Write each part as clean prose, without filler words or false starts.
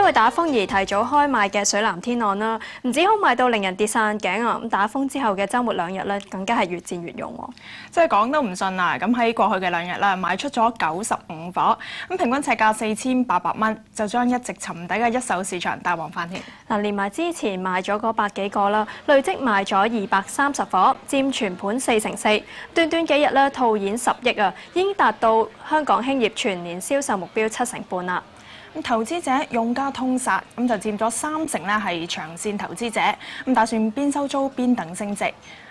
為打風而提早開賣嘅水藍天岸啦，唔止好賣到令人跌晒眼鏡啊！咁打風之後嘅週末2日咧，更加係越戰越勇喎。即係講都唔信啊！咁喺過去嘅2日啦，賣出咗95伙，咁平均尺價4800蚊，就將一直沉底嘅一手市場帶旺翻添。嗱，連埋之前賣咗嗰百幾個啦，累積賣咗230伙，佔全盤4成4，短短幾日咧套現10億啊，已經達到香港興業全年銷售目標7成半啦。咁投資者用家通殺，咁就佔咗3成咧係長線投資者，咁打算邊收租邊等升值。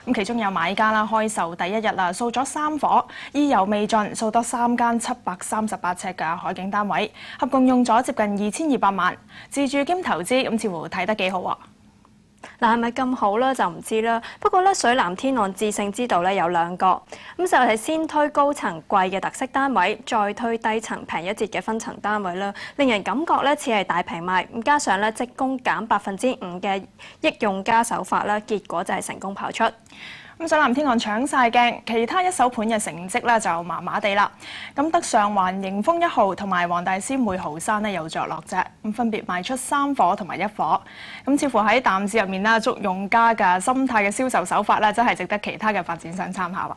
咁其中有買家啦，開售第1日啦，掃咗3伙，意猶未盡，掃得3間738尺嘅海景單位，合共用咗接近2200萬，自住兼投資，咁似乎睇得幾好喎。嗱，係咪咁好咧就唔知啦。不過咧，水藍天岸致勝之道咧有2個，咁就係先推高層貴嘅特色單位，再推低層平一截嘅分層單位啦，令人感覺咧似係大平賣。咁加上咧即供減5%嘅益用家手法啦，結果就係成功跑出。咁水藍天岸搶晒鏡，其他一手盤嘅成績咧就麻麻地啦。咁得上環迎豐1號同埋黃大仙匯豪山咧有着落啫，咁分別賣出3伙同埋1伙。咁似乎喺淡市入面啦，捉用家嘅心態嘅銷售手法咧，真係值得其他嘅發展商參考啊！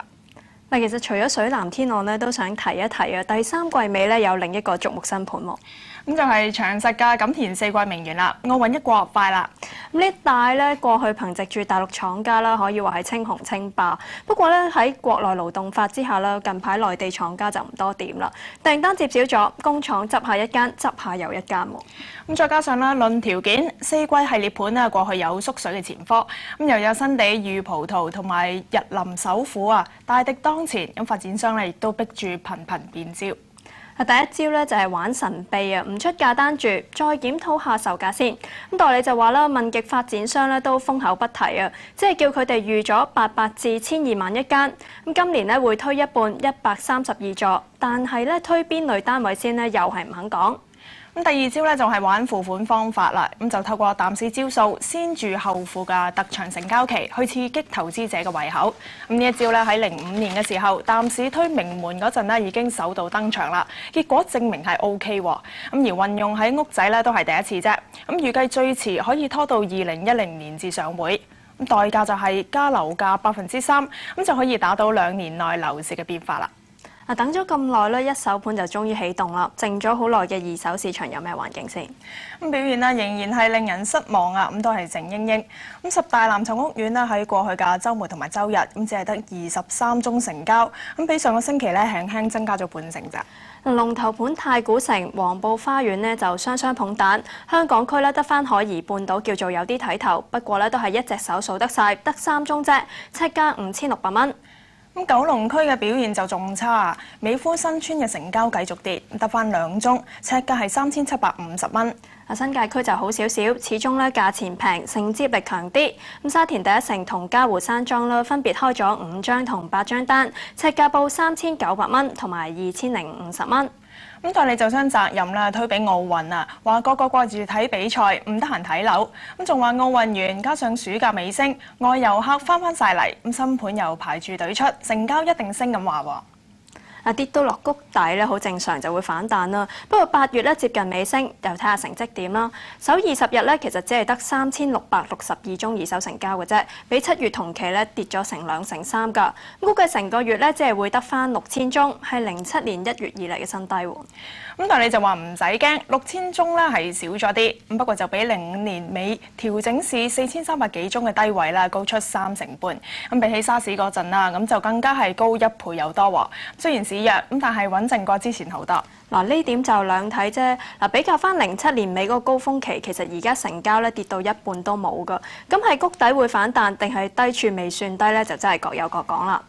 嗱，其實除咗水藍天岸咧，都想提一提啊，第3季尾咧有另一個矚目新盤喎。咁就係長實嘅錦田4季名園啦，奧運1國快啦。咁呢一帶咧過去憑藉住大陸廠家啦，可以話係稱雄稱霸。不過咧喺國內勞動法之下啦，近排內地廠家就唔多掂啦，訂單接少咗，工廠執下一間，執下又一間喎。咁再加上啦，論條件，4季系列盤啊，過去有縮水嘅前科，咁又有新地御葡萄同埋日林首府啊，大敵當前，咁發展商咧亦都逼住頻頻變招。第一招咧就係玩神秘啊，唔出價單住，再檢討下售價先。咁代理就話啦，問極發展商咧都封口不提啊，即係叫佢哋預咗800至1200萬一間。咁今年咧會推一半132座，但係咧推邊類單位先咧又係唔肯講。咁第二招咧就係玩付款方法啦，咁就透過淡市招數，先住後付嘅特長成交期，去刺激投資者嘅胃口。咁呢一招咧喺05年嘅時候，淡市推名門嗰陣咧已經首度登場啦，結果證明係 OK 喎。咁而運用喺屋仔咧都係第一次啫。咁預計最遲可以拖到2010年至上會。咁代價就係加樓價3%，咁就可以打到2年內樓市嘅變化啦。等咗咁耐咧，一手盤就終於起動啦。靜咗好耐嘅二手市場有咩環境先？咁表現啦，仍然係令人失望啊！咁都係靜英英。咁10大藍籌屋苑咧喺過去嘅週末同埋週日，咁只係得23宗成交，咁比上個星期咧輕輕增加咗半成咋。龍頭盤太古城、黃埔花園呢就雙雙捧蛋，香港區咧得返海怡半島叫做有啲睇頭，不過咧都係一隻手數得晒，得3宗啫，尺價5600蚊。咁九龍區嘅表現就仲差啊！美孚新村嘅成交繼續跌，得返2宗，尺價係3750蚊。新界區就好少少，始終咧價錢平，承接力強啲。咁沙田第一城同嘉湖山莊啦，分別開咗5張同8張單，尺價報3900蚊同埋2050蚊。咁代理就將責任啦推俾奧運啊，話個個掛住睇比賽，唔得閒睇樓。咁仲話奧運完，加上暑假尾聲，外遊客翻晒嚟，咁新盤又排住隊出，成交一定升咁話喎。跌到落谷底咧，好正常就會反彈啦。不過8月咧接近尾聲，又睇下成績點啦。首20日咧，其實只係得3662宗二手成交嘅啫，比7月同期咧跌咗成2成3㗎。估計成個月咧只係會得返6000宗，係07年1月以嚟嘅新低喎。咁但係你就話唔使驚，6000宗咧係少咗啲，咁不過就比05年尾調整市4300幾宗嘅低位啦，高出3成半。咁比起沙士嗰陣啦，咁就更加係高1倍有多喎。雖然市弱，咁但係穩陣過之前好多。嗱，呢點就兩睇啫。嗱，比較翻07年尾嗰個高峰期，其實而家成交咧跌到一半都冇㗎。咁係谷底會反彈，定係低處未算低咧？就真係各有各講啦。